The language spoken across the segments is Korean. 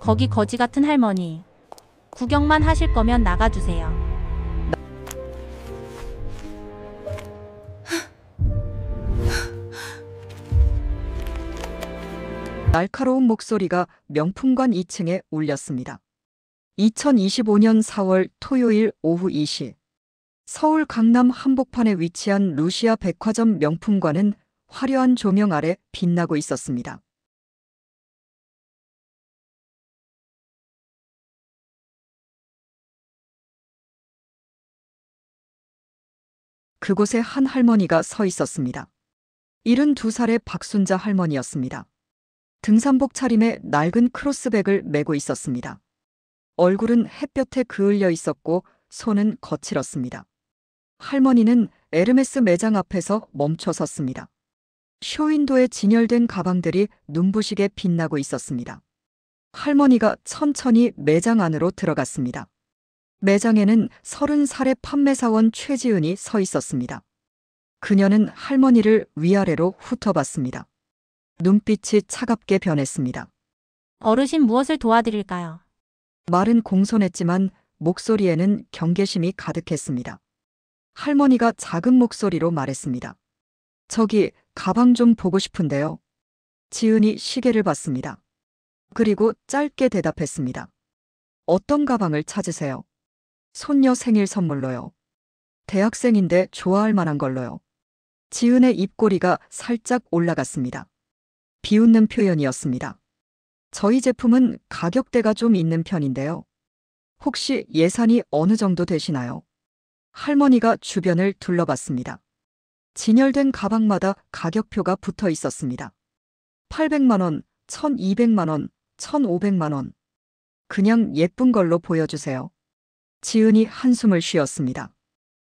거기 거지 같은 할머니. 구경만 하실 거면 나가주세요. 날카로운 목소리가 명품관 2층에 울렸습니다. 2025년 4월 토요일 오후 2시. 서울 강남 한복판에 위치한 루시아 백화점 명품관은 화려한 조명 아래 빛나고 있었습니다. 그곳에 한 할머니가 서 있었습니다. 72살의 박순자 할머니였습니다. 등산복 차림에 낡은 크로스백을 메고 있었습니다. 얼굴은 햇볕에 그을려 있었고 손은 거칠었습니다. 할머니는 에르메스 매장 앞에서 멈춰 섰습니다. 쇼윈도에 진열된 가방들이 눈부시게 빛나고 있었습니다. 할머니가 천천히 매장 안으로 들어갔습니다. 매장에는 30살의 판매사원 최지은이 서 있었습니다. 그녀는 할머니를 위아래로 훑어봤습니다. 눈빛이 차갑게 변했습니다. 어르신 무엇을 도와드릴까요? 말은 공손했지만 목소리에는 경계심이 가득했습니다. 할머니가 작은 목소리로 말했습니다. 저기 가방 좀 보고 싶은데요. 지은이 시계를 봤습니다. 그리고 짧게 대답했습니다. 어떤 가방을 찾으세요? 손녀 생일 선물로요. 대학생인데 좋아할 만한 걸로요. 지은의 입꼬리가 살짝 올라갔습니다. 비웃는 표현이었습니다. 저희 제품은 가격대가 좀 있는 편인데요. 혹시 예산이 어느 정도 되시나요? 할머니가 주변을 둘러봤습니다. 진열된 가방마다 가격표가 붙어 있었습니다. 800만 원, 1200만 원, 1500만 원. 그냥 예쁜 걸로 보여주세요. 지은이 한숨을 쉬었습니다.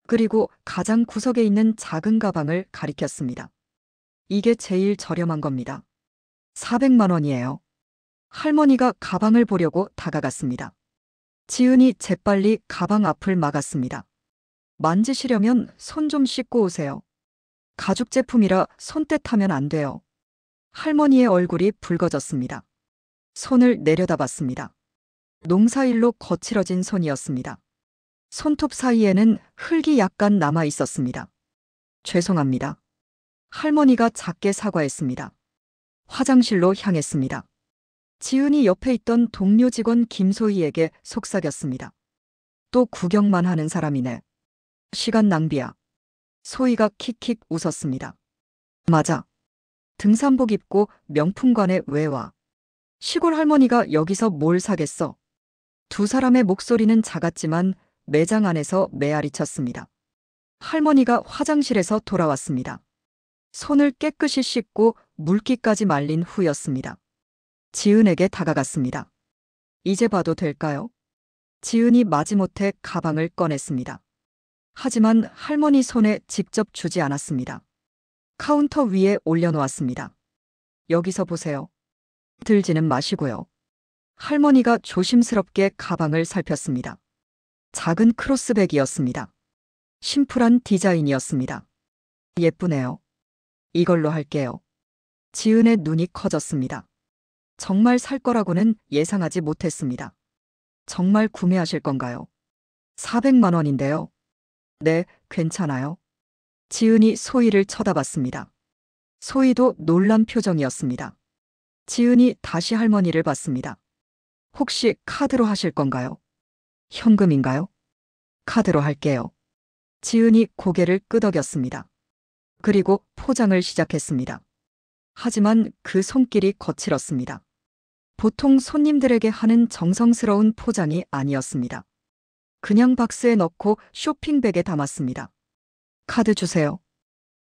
그리고 가장 구석에 있는 작은 가방을 가리켰습니다. 이게 제일 저렴한 겁니다. 400만 원이에요. 할머니가 가방을 보려고 다가갔습니다. 지은이 재빨리 가방 앞을 막았습니다. 만지시려면 손 좀 씻고 오세요. 가죽 제품이라 손때타면 안 돼요. 할머니의 얼굴이 붉어졌습니다. 손을 내려다봤습니다. 농사일로 거칠어진 손이었습니다. 손톱 사이에는 흙이 약간 남아 있었습니다. 죄송합니다. 할머니가 작게 사과했습니다. 화장실로 향했습니다. 지은이 옆에 있던 동료 직원 김소희에게 속삭였습니다. 또 구경만 하는 사람이네. 시간 낭비야. 소희가 킥킥 웃었습니다. 맞아. 등산복 입고 명품관에 왜 와? 시골 할머니가 여기서 뭘 사겠어? 두 사람의 목소리는 작았지만 매장 안에서 메아리 쳤습니다. 할머니가 화장실에서 돌아왔습니다. 손을 깨끗이 씻고 물기까지 말린 후였습니다. 지은에게 다가갔습니다. 이제 봐도 될까요? 지은이 마지못해 가방을 꺼냈습니다. 하지만 할머니 손에 직접 주지 않았습니다. 카운터 위에 올려놓았습니다. 여기서 보세요. 들지는 마시고요. 할머니가 조심스럽게 가방을 살폈습니다. 작은 크로스백이었습니다. 심플한 디자인이었습니다. 예쁘네요. 이걸로 할게요. 지은의 눈이 커졌습니다. 정말 살 거라고는 예상하지 못했습니다. 정말 구매하실 건가요? 400만 원인데요. 네, 괜찮아요. 지은이 소희를 쳐다봤습니다. 소희도 놀란 표정이었습니다. 지은이 다시 할머니를 봤습니다. 혹시 카드로 하실 건가요? 현금인가요? 카드로 할게요. 지은이 고개를 끄덕였습니다. 그리고 포장을 시작했습니다. 하지만 그 손길이 거칠었습니다. 보통 손님들에게 하는 정성스러운 포장이 아니었습니다. 그냥 박스에 넣고 쇼핑백에 담았습니다. 카드 주세요.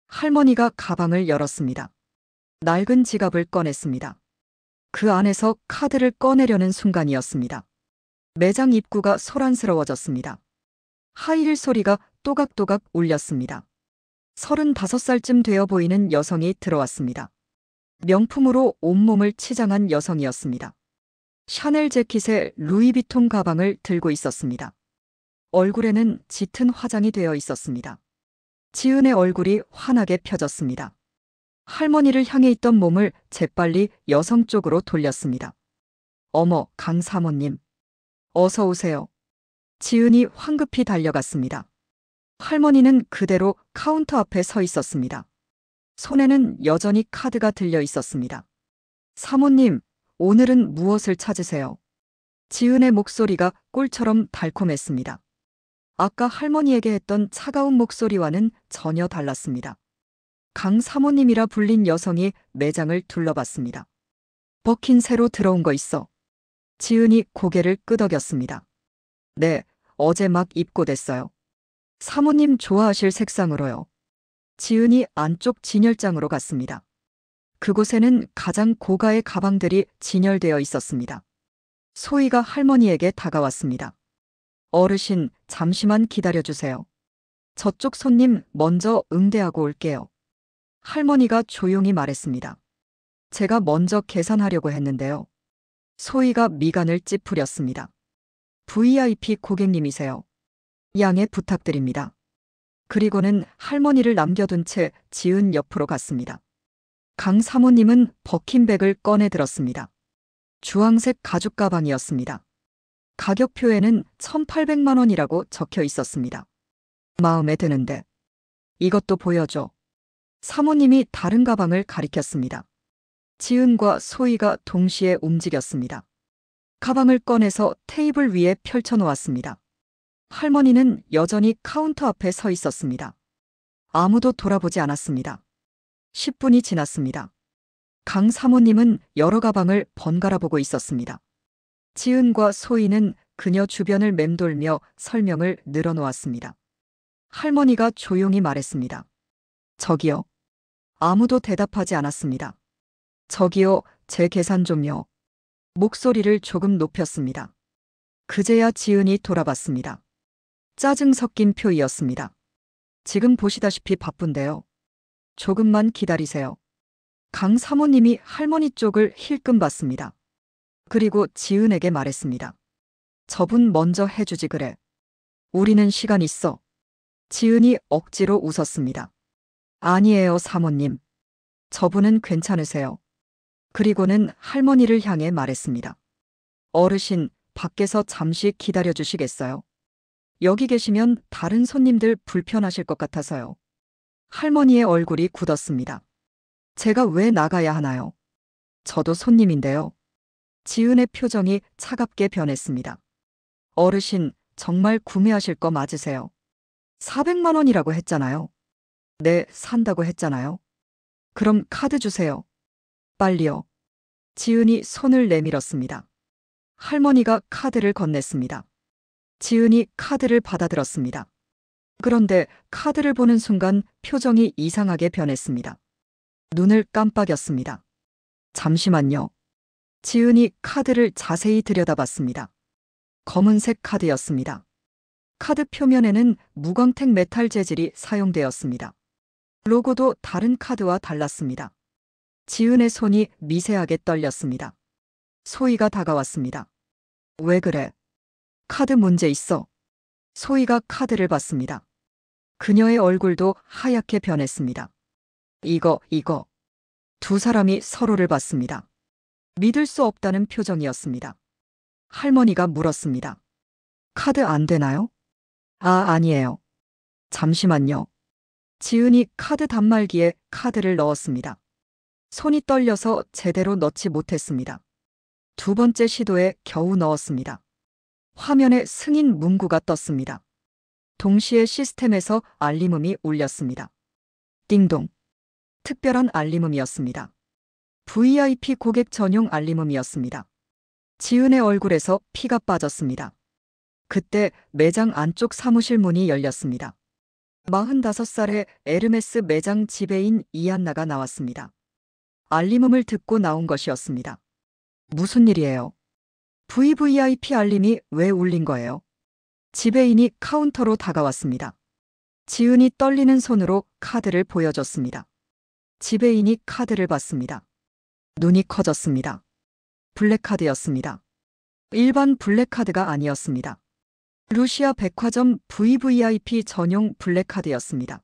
할머니가 가방을 열었습니다. 낡은 지갑을 꺼냈습니다. 그 안에서 카드를 꺼내려는 순간이었습니다. 매장 입구가 소란스러워졌습니다. 하이힐 소리가 또각또각 울렸습니다. 35살쯤 되어 보이는 여성이 들어왔습니다. 명품으로 온몸을 치장한 여성이었습니다. 샤넬 재킷에 루이비통 가방을 들고 있었습니다. 얼굴에는 짙은 화장이 되어 있었습니다. 지은의 얼굴이 환하게 펴졌습니다. 할머니를 향해 있던 몸을 재빨리 여성 쪽으로 돌렸습니다. 어머, 강 사모님. 어서 오세요. 지은이 황급히 달려갔습니다. 할머니는 그대로 카운터 앞에 서 있었습니다. 손에는 여전히 카드가 들려 있었습니다. 사모님, 오늘은 무엇을 찾으세요? 지은의 목소리가 꿀처럼 달콤했습니다. 아까 할머니에게 했던 차가운 목소리와는 전혀 달랐습니다. 강 사모님이라 불린 여성이 매장을 둘러봤습니다. 버킨 새로 들어온 거 있어. 지은이 고개를 끄덕였습니다. 네, 어제 막 입고됐어요. 사모님 좋아하실 색상으로요. 지은이 안쪽 진열장으로 갔습니다. 그곳에는 가장 고가의 가방들이 진열되어 있었습니다. 소희가 할머니에게 다가왔습니다. 어르신, 잠시만 기다려주세요. 저쪽 손님 먼저 응대하고 올게요. 할머니가 조용히 말했습니다. 제가 먼저 계산하려고 했는데요. 소희가 미간을 찌푸렸습니다. VIP 고객님이세요. 양해 부탁드립니다. 그리고는 할머니를 남겨둔 채 지은 옆으로 갔습니다. 강 사모님은 버킨백을 꺼내 들었습니다. 주황색 가죽 가방이었습니다. 가격표에는 1,800만 원이라고 적혀 있었습니다. 마음에 드는데. 이것도 보여줘. 사모님이 다른 가방을 가리켰습니다. 지은과 소희가 동시에 움직였습니다. 가방을 꺼내서 테이블 위에 펼쳐놓았습니다. 할머니는 여전히 카운터 앞에 서 있었습니다. 아무도 돌아보지 않았습니다. 10분이 지났습니다. 강 사모님은 여러 가방을 번갈아 보고 있었습니다. 지은과 소희는 그녀 주변을 맴돌며 설명을 늘어놓았습니다. 할머니가 조용히 말했습니다. 저기요. 아무도 대답하지 않았습니다. 저기요, 제 계산 좀요. 목소리를 조금 높였습니다. 그제야 지은이 돌아봤습니다. 짜증 섞인 표이었습니다. 지금 보시다시피 바쁜데요. 조금만 기다리세요. 강 사모님이 할머니 쪽을 힐끔 봤습니다. 그리고 지은에게 말했습니다. 저분 먼저 해주지 그래. 우리는 시간 있어. 지은이 억지로 웃었습니다. 아니에요, 사모님. 저분은 괜찮으세요. 그리고는 할머니를 향해 말했습니다. 어르신, 밖에서 잠시 기다려 주시겠어요? 여기 계시면 다른 손님들 불편하실 것 같아서요. 할머니의 얼굴이 굳었습니다. 제가 왜 나가야 하나요? 저도 손님인데요. 지은의 표정이 차갑게 변했습니다. 어르신, 정말 구매하실 거 맞으세요? 400만 원이라고 했잖아요. 네, 산다고 했잖아요. 그럼 카드 주세요. 빨리요. 지은이 손을 내밀었습니다. 할머니가 카드를 건넸습니다. 지은이 카드를 받아들었습니다. 그런데 카드를 보는 순간 표정이 이상하게 변했습니다. 눈을 깜빡였습니다. 잠시만요. 지은이 카드를 자세히 들여다봤습니다. 검은색 카드였습니다. 카드 표면에는 무광택 메탈 재질이 사용되었습니다. 로고도 다른 카드와 달랐습니다. 지은의 손이 미세하게 떨렸습니다. 소희가 다가왔습니다. 왜 그래? 카드 문제 있어. 소희가 카드를 봤습니다. 그녀의 얼굴도 하얗게 변했습니다. 이거. 두 사람이 서로를 봤습니다. 믿을 수 없다는 표정이었습니다. 할머니가 물었습니다. 카드 안 되나요? 아니에요. 잠시만요. 지은이 카드 단말기에 카드를 넣었습니다. 손이 떨려서 제대로 넣지 못했습니다. 두 번째 시도에 겨우 넣었습니다. 화면에 승인 문구가 떴습니다. 동시에 시스템에서 알림음이 울렸습니다. 띵동. 특별한 알림음이었습니다. VIP 고객 전용 알림음이었습니다. 지은의 얼굴에서 피가 빠졌습니다. 그때 매장 안쪽 사무실 문이 열렸습니다. 45살의 에르메스 매장 지배인 이안나가 나왔습니다. 알림음을 듣고 나온 것이었습니다. 무슨 일이에요? VVIP 알림이 왜 울린 거예요? 지배인이 카운터로 다가왔습니다. 지은이 떨리는 손으로 카드를 보여줬습니다. 지배인이 카드를 봤습니다. 눈이 커졌습니다. 블랙카드였습니다. 일반 블랙카드가 아니었습니다. 루시아 백화점 VVIP 전용 블랙카드였습니다.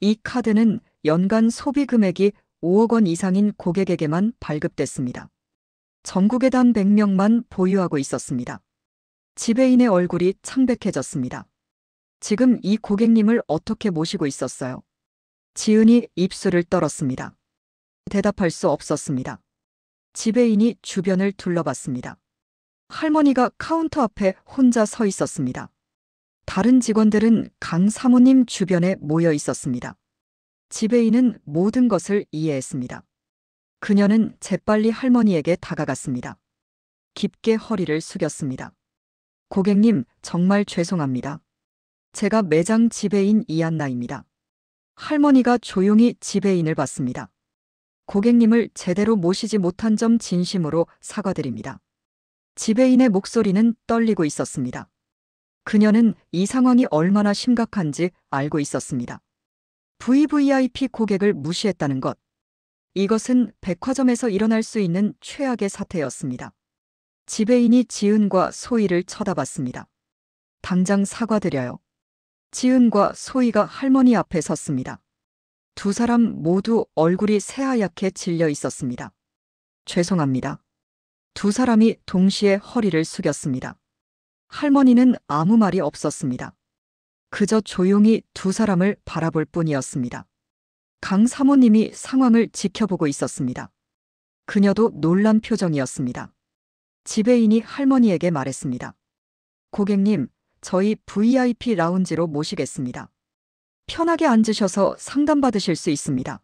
이 카드는 연간 소비 금액이 5억 원 이상인 고객에게만 발급됐습니다. 전국에 단 100명만 보유하고 있었습니다. 지배인의 얼굴이 창백해졌습니다. 지금 이 고객님을 어떻게 모시고 있었어요? 지은이 입술을 떨었습니다. 대답할 수 없었습니다. 지배인이 주변을 둘러봤습니다. 할머니가 카운터 앞에 혼자 서 있었습니다. 다른 직원들은 강 사모님 주변에 모여 있었습니다. 지배인은 모든 것을 이해했습니다. 그녀는 재빨리 할머니에게 다가갔습니다. 깊게 허리를 숙였습니다. 고객님, 정말 죄송합니다. 제가 매장 지배인 이한나입니다. 할머니가 조용히 지배인을 봤습니다. 고객님을 제대로 모시지 못한 점 진심으로 사과드립니다. 지배인의 목소리는 떨리고 있었습니다. 그녀는 이 상황이 얼마나 심각한지 알고 있었습니다. VVIP 고객을 무시했다는 것. 이것은 백화점에서 일어날 수 있는 최악의 사태였습니다. 지배인이 지은과 소희를 쳐다봤습니다. 당장 사과드려요. 지은과 소희가 할머니 앞에 섰습니다. 두 사람 모두 얼굴이 새하얗게 질려 있었습니다. 죄송합니다. 두 사람이 동시에 허리를 숙였습니다. 할머니는 아무 말이 없었습니다. 그저 조용히 두 사람을 바라볼 뿐이었습니다. 강 사모님이 상황을 지켜보고 있었습니다. 그녀도 놀란 표정이었습니다. 지배인이 할머니에게 말했습니다. 고객님, 저희 VIP 라운지로 모시겠습니다. 편하게 앉으셔서 상담받으실 수 있습니다.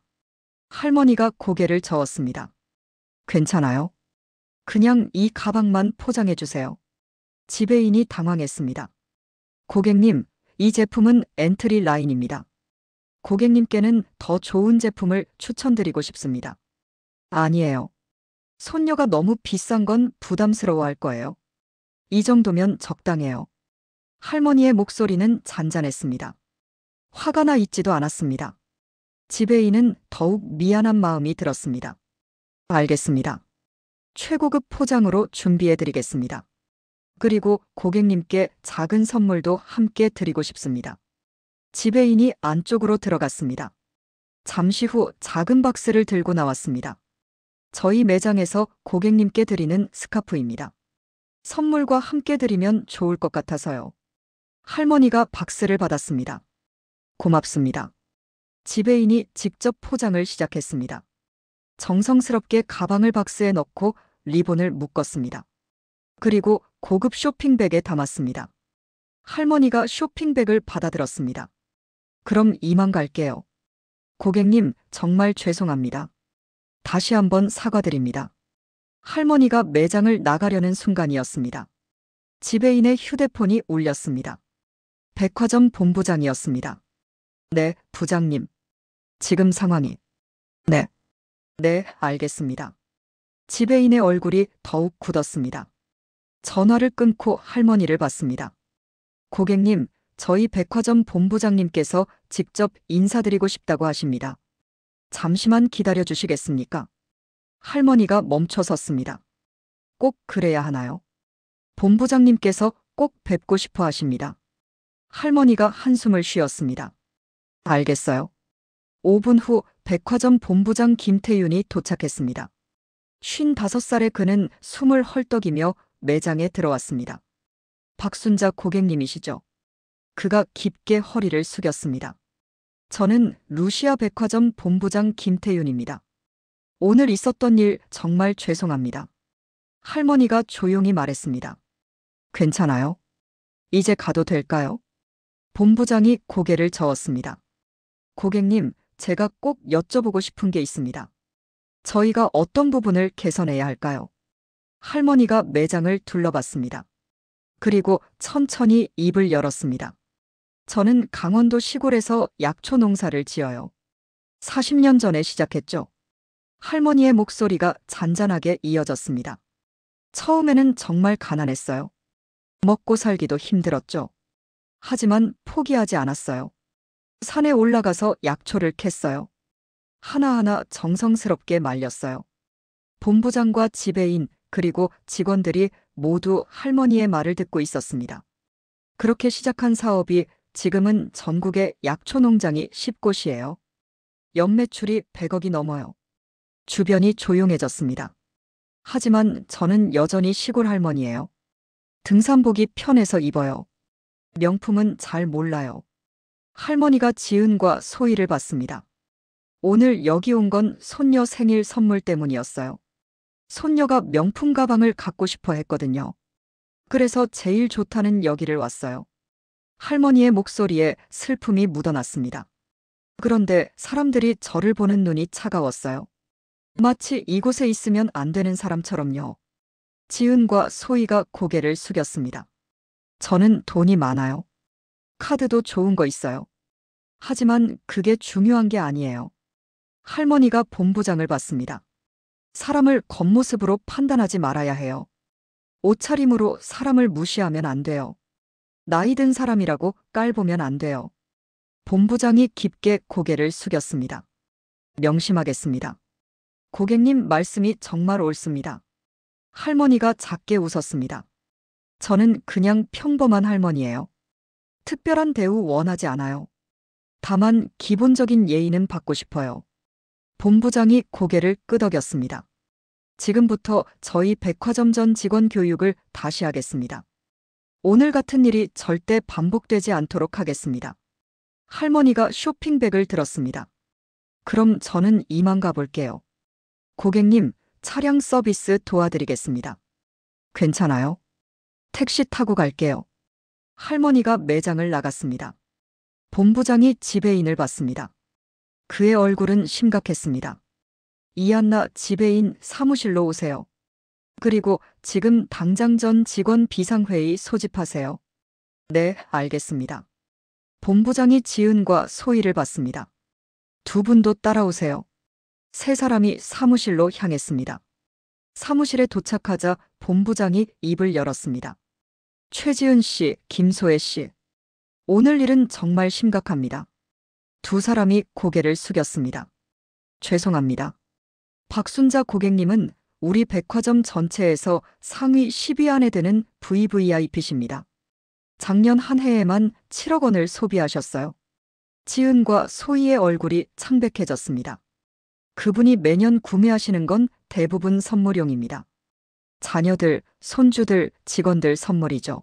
할머니가 고개를 저었습니다. 괜찮아요? 그냥 이 가방만 포장해 주세요. 지배인이 당황했습니다. 고객님, 이 제품은 엔트리 라인입니다. 고객님께는 더 좋은 제품을 추천드리고 싶습니다. 아니에요. 손녀가 너무 비싼 건 부담스러워할 거예요. 이 정도면 적당해요. 할머니의 목소리는 잔잔했습니다. 화가 나 있지도 않았습니다. 지배인은 더욱 미안한 마음이 들었습니다. 알겠습니다. 최고급 포장으로 준비해드리겠습니다. 그리고 고객님께 작은 선물도 함께 드리고 싶습니다. 지배인이 안쪽으로 들어갔습니다. 잠시 후 작은 박스를 들고 나왔습니다. 저희 매장에서 고객님께 드리는 스카프입니다. 선물과 함께 드리면 좋을 것 같아서요. 할머니가 박스를 받았습니다. 고맙습니다. 지배인이 직접 포장을 시작했습니다. 정성스럽게 가방을 박스에 넣고 리본을 묶었습니다. 그리고 고급 쇼핑백에 담았습니다. 할머니가 쇼핑백을 받아들었습니다. 그럼 이만 갈게요. 고객님, 정말 죄송합니다. 다시 한번 사과드립니다. 할머니가 매장을 나가려는 순간이었습니다. 지배인의 휴대폰이 울렸습니다. 백화점 본부장이었습니다. 네, 부장님. 지금 상황이. 네. 네, 알겠습니다. 지배인의 얼굴이 더욱 굳었습니다. 전화를 끊고 할머니를 봤습니다. 고객님, 저희 백화점 본부장님께서 직접 인사드리고 싶다고 하십니다. 잠시만 기다려 주시겠습니까? 할머니가 멈춰 섰습니다. 꼭 그래야 하나요? 본부장님께서 꼭 뵙고 싶어 하십니다. 할머니가 한숨을 쉬었습니다. 알겠어요. 5분 후 백화점 본부장 김태윤이 도착했습니다. 55살의 그는 숨을 헐떡이며 매장에 들어왔습니다. 박순자 고객님이시죠? 그가 깊게 허리를 숙였습니다. 저는 루시아 백화점 본부장 김태윤입니다. 오늘 있었던 일 정말 죄송합니다. 할머니가 조용히 말했습니다. 괜찮아요? 이제 가도 될까요? 본부장이 고개를 저었습니다. 고객님, 제가 꼭 여쭤보고 싶은 게 있습니다. 저희가 어떤 부분을 개선해야 할까요? 할머니가 매장을 둘러봤습니다. 그리고 천천히 입을 열었습니다. 저는 강원도 시골에서 약초 농사를 지어요. 40년 전에 시작했죠. 할머니의 목소리가 잔잔하게 이어졌습니다. 처음에는 정말 가난했어요. 먹고 살기도 힘들었죠. 하지만 포기하지 않았어요. 산에 올라가서 약초를 캤어요. 하나하나 정성스럽게 말렸어요. 본부장과 지배인 그리고 직원들이 모두 할머니의 말을 듣고 있었습니다. 그렇게 시작한 사업이 지금은 전국에 약초 농장이 10곳이에요. 연매출이 100억이 넘어요. 주변이 조용해졌습니다. 하지만 저는 여전히 시골 할머니예요. 등산복이 편해서 입어요. 명품은 잘 몰라요. 할머니가 지은과 소희를 봤습니다. 오늘 여기 온 건 손녀 생일 선물 때문이었어요. 손녀가 명품 가방을 갖고 싶어 했거든요. 그래서 제일 좋다는 여기를 왔어요. 할머니의 목소리에 슬픔이 묻어났습니다. 그런데 사람들이 저를 보는 눈이 차가웠어요. 마치 이곳에 있으면 안 되는 사람처럼요. 지은과 소희가 고개를 숙였습니다. 저는 돈이 많아요. 카드도 좋은 거 있어요. 하지만 그게 중요한 게 아니에요. 할머니가 본부장을 받습니다. 사람을 겉모습으로 판단하지 말아야 해요. 옷차림으로 사람을 무시하면 안 돼요. 나이 든 사람이라고 깔보면 안 돼요. 본부장이 깊게 고개를 숙였습니다. 명심하겠습니다. 고객님 말씀이 정말 옳습니다. 할머니가 작게 웃었습니다. 저는 그냥 평범한 할머니예요. 특별한 대우 원하지 않아요. 다만 기본적인 예의는 받고 싶어요. 본부장이 고개를 끄덕였습니다. 지금부터 저희 백화점 전 직원 교육을 다시 하겠습니다. 오늘 같은 일이 절대 반복되지 않도록 하겠습니다. 할머니가 쇼핑백을 들었습니다. 그럼 저는 이만 가볼게요. 고객님, 차량 서비스 도와드리겠습니다. 괜찮아요? 택시 타고 갈게요. 할머니가 매장을 나갔습니다. 본부장이 지배인을 봤습니다. 그의 얼굴은 심각했습니다. 이한나 지배인 사무실로 오세요. 그리고 지금 당장 전 직원 비상회의 소집하세요. 네, 알겠습니다. 본부장이 지은과 소희를 봤습니다. 두 분도 따라오세요. 세 사람이 사무실로 향했습니다. 사무실에 도착하자 본부장이 입을 열었습니다. 최지은 씨, 김소혜 씨. 오늘 일은 정말 심각합니다. 두 사람이 고개를 숙였습니다. 죄송합니다. 박순자 고객님은 우리 백화점 전체에서 상위 10위 안에 드는 VVIP십니다. 작년 한 해에만 7억 원을 소비하셨어요. 지은과 소희의 얼굴이 창백해졌습니다. 그분이 매년 구매하시는 건 대부분 선물용입니다. 자녀들, 손주들, 직원들 선물이죠.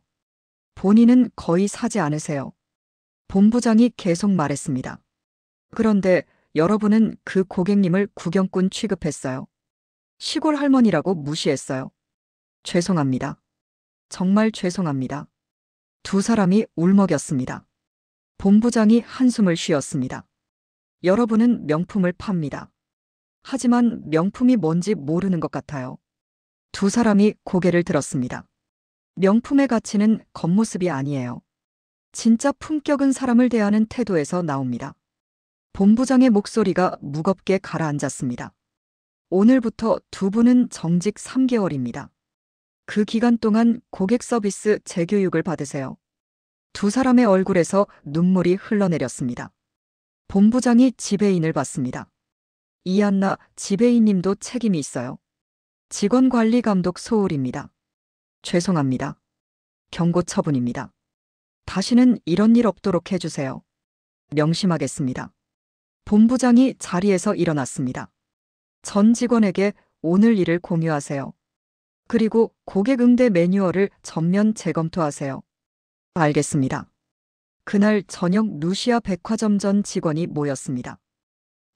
본인은 거의 사지 않으세요. 본부장이 계속 말했습니다. 그런데 여러분은 그 고객님을 구경꾼 취급했어요. 시골 할머니라고 무시했어요. 죄송합니다. 정말 죄송합니다. 두 사람이 울먹였습니다. 본부장이 한숨을 쉬었습니다. 여러분은 명품을 팝니다. 하지만 명품이 뭔지 모르는 것 같아요. 두 사람이 고개를 들었습니다. 명품의 가치는 겉모습이 아니에요. 진짜 품격은 사람을 대하는 태도에서 나옵니다. 본부장의 목소리가 무겁게 가라앉았습니다. 오늘부터 두 분은 정직 3개월입니다. 그 기간 동안 고객 서비스 재교육을 받으세요. 두 사람의 얼굴에서 눈물이 흘러내렸습니다. 본부장이 지배인을 봤습니다. 이한나 지배인님도 책임이 있어요. 직원관리감독 소울입니다. 죄송합니다. 경고 처분입니다. 다시는 이런 일 없도록 해주세요. 명심하겠습니다. 본부장이 자리에서 일어났습니다. 전 직원에게 오늘 일을 공유하세요. 그리고 고객 응대 매뉴얼을 전면 재검토하세요. 알겠습니다. 그날 저녁 루시아 백화점 전 직원이 모였습니다.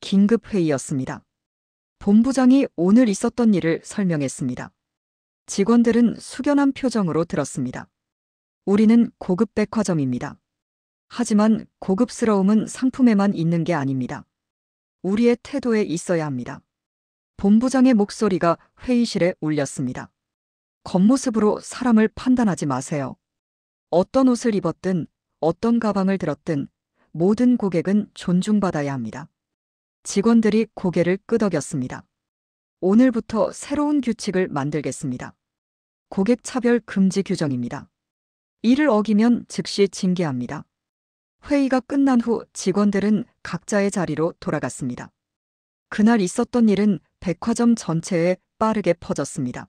긴급 회의였습니다. 본부장이 오늘 있었던 일을 설명했습니다. 직원들은 숙연한 표정으로 들었습니다. 우리는 고급 백화점입니다. 하지만 고급스러움은 상품에만 있는 게 아닙니다. 우리의 태도에 있어야 합니다. 본부장의 목소리가 회의실에 울렸습니다. 겉모습으로 사람을 판단하지 마세요. 어떤 옷을 입었든 어떤 가방을 들었든 모든 고객은 존중받아야 합니다. 직원들이 고개를 끄덕였습니다. 오늘부터 새로운 규칙을 만들겠습니다. 고객 차별 금지 규정입니다. 이를 어기면 즉시 징계합니다. 회의가 끝난 후 직원들은 각자의 자리로 돌아갔습니다. 그날 있었던 일은 백화점 전체에 빠르게 퍼졌습니다.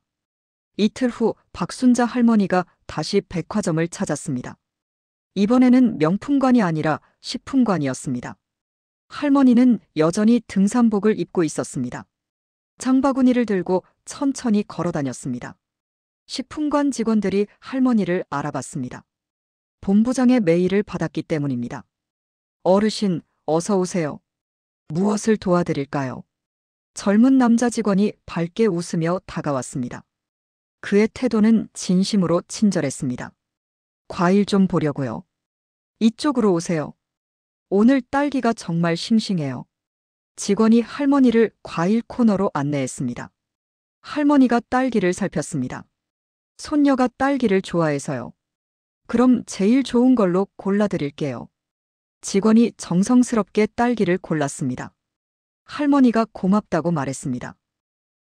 이틀 후 박순자 할머니가 다시 백화점을 찾았습니다. 이번에는 명품관이 아니라 식품관이었습니다. 할머니는 여전히 등산복을 입고 있었습니다. 장바구니를 들고 천천히 걸어 다녔습니다. 식품관 직원들이 할머니를 알아봤습니다. 본부장의 메일을 받았기 때문입니다. 어르신, 어서 오세요. 무엇을 도와드릴까요? 젊은 남자 직원이 밝게 웃으며 다가왔습니다. 그의 태도는 진심으로 친절했습니다. 과일 좀 보려고요. 이쪽으로 오세요. 오늘 딸기가 정말 싱싱해요. 직원이 할머니를 과일 코너로 안내했습니다. 할머니가 딸기를 살폈습니다. 손녀가 딸기를 좋아해서요. 그럼 제일 좋은 걸로 골라드릴게요. 직원이 정성스럽게 딸기를 골랐습니다. 할머니가 고맙다고 말했습니다.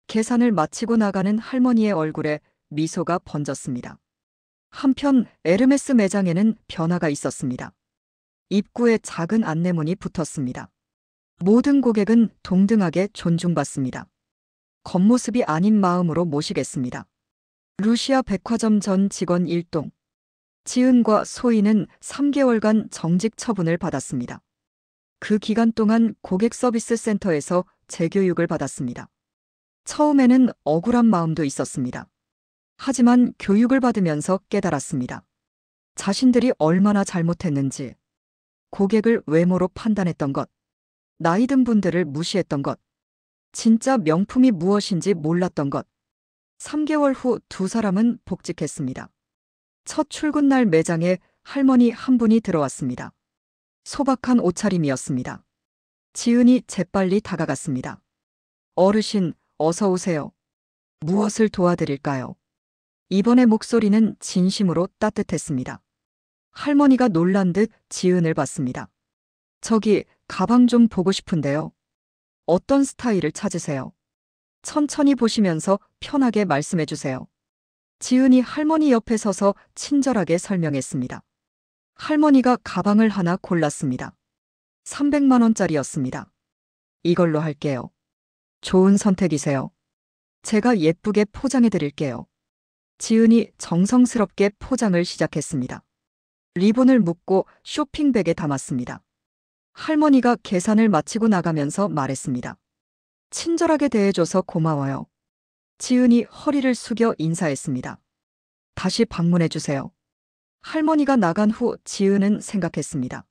계산을 마치고 나가는 할머니의 얼굴에 미소가 번졌습니다. 한편 에르메스 매장에는 변화가 있었습니다. 입구에 작은 안내문이 붙었습니다. 모든 고객은 동등하게 존중받습니다. 겉모습이 아닌 마음으로 모시겠습니다. 루시아 백화점 전 직원 1동. 지은과 소희는 3개월간 정직 처분을 받았습니다. 그 기간 동안 고객 서비스 센터에서 재교육을 받았습니다. 처음에는 억울한 마음도 있었습니다. 하지만 교육을 받으면서 깨달았습니다. 자신들이 얼마나 잘못했는지, 고객을 외모로 판단했던 것, 나이 든 분들을 무시했던 것, 진짜 명품이 무엇인지 몰랐던 것. 3개월 후 두 사람은 복직했습니다. 첫 출근 날 매장에 할머니 한 분이 들어왔습니다. 소박한 옷차림이었습니다. 지은이 재빨리 다가갔습니다. 어르신, 어서 오세요. 무엇을 도와드릴까요? 이번의 목소리는 진심으로 따뜻했습니다. 할머니가 놀란 듯 지은을 봤습니다. 저기, 가방 좀 보고 싶은데요. 어떤 스타일을 찾으세요? 천천히 보시면서 편하게 말씀해 주세요. 지은이 할머니 옆에 서서 친절하게 설명했습니다. 할머니가 가방을 하나 골랐습니다. 300만 원짜리였습니다. 이걸로 할게요. 좋은 선택이세요. 제가 예쁘게 포장해 드릴게요. 지은이 정성스럽게 포장을 시작했습니다. 리본을 묶고 쇼핑백에 담았습니다. 할머니가 계산을 마치고 나가면서 말했습니다. 친절하게 대해줘서 고마워요. 지은이 허리를 숙여 인사했습니다. 다시 방문해주세요. 할머니가 나간 후 지은은 생각했습니다.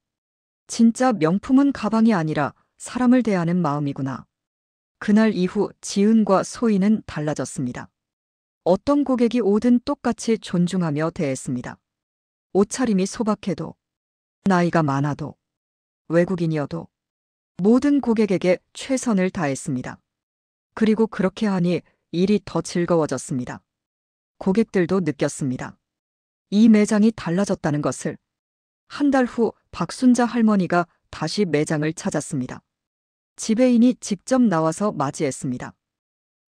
진짜 명품은 가방이 아니라 사람을 대하는 마음이구나. 그날 이후 지은과 소희는 달라졌습니다. 어떤 고객이 오든 똑같이 존중하며 대했습니다. 옷차림이 소박해도, 나이가 많아도, 외국인이어도 모든 고객에게 최선을 다했습니다. 그리고 그렇게 하니 일이 더 즐거워졌습니다. 고객들도 느꼈습니다. 이 매장이 달라졌다는 것을. 한 달 후 박순자 할머니가 다시 매장을 찾았습니다. 지배인이 직접 나와서 맞이했습니다.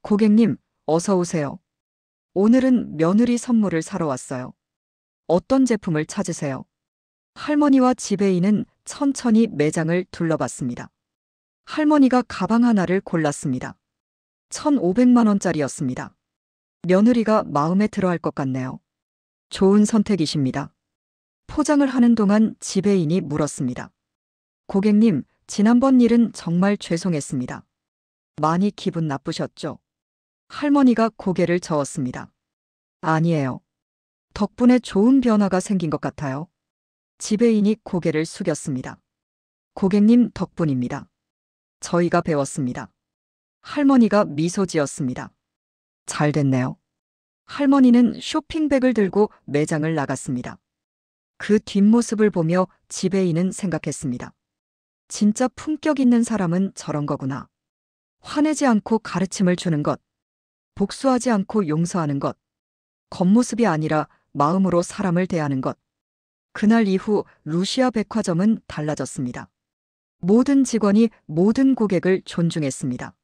고객님, 어서 오세요. 오늘은 며느리 선물을 사러 왔어요. 어떤 제품을 찾으세요? 할머니와 지배인은 천천히 매장을 둘러봤습니다. 할머니가 가방 하나를 골랐습니다. 1,500만 원짜리였습니다. 며느리가 마음에 들어할 것 같네요. 좋은 선택이십니다. 포장을 하는 동안 지배인이 물었습니다. 고객님, 지난번 일은 정말 죄송했습니다. 많이 기분 나쁘셨죠? 할머니가 고개를 저었습니다. 아니에요. 덕분에 좋은 변화가 생긴 것 같아요. 지배인이 고개를 숙였습니다. 고객님 덕분입니다. 저희가 배웠습니다. 할머니가 미소 지었습니다. 잘 됐네요. 할머니는 쇼핑백을 들고 매장을 나갔습니다. 그 뒷모습을 보며 지배인은 생각했습니다. 진짜 품격 있는 사람은 저런 거구나. 화내지 않고 가르침을 주는 것, 복수하지 않고 용서하는 것, 겉모습이 아니라 마음으로 사람을 대하는 것. 그날 이후 루시아 백화점은 달라졌습니다. 모든 직원이 모든 고객을 존중했습니다.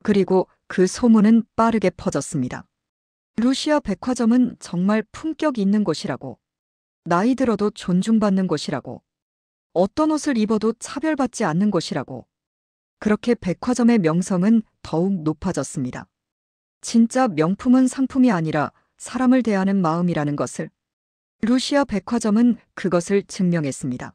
그리고 그 소문은 빠르게 퍼졌습니다. 루시아 백화점은 정말 품격 있는 곳이라고, 나이 들어도 존중받는 곳이라고, 어떤 옷을 입어도 차별받지 않는 곳이라고. 그렇게 백화점의 명성은 더욱 높아졌습니다. 진짜 명품은 상품이 아니라 사람을 대하는 마음이라는 것을. 루시아 백화점은 그것을 증명했습니다.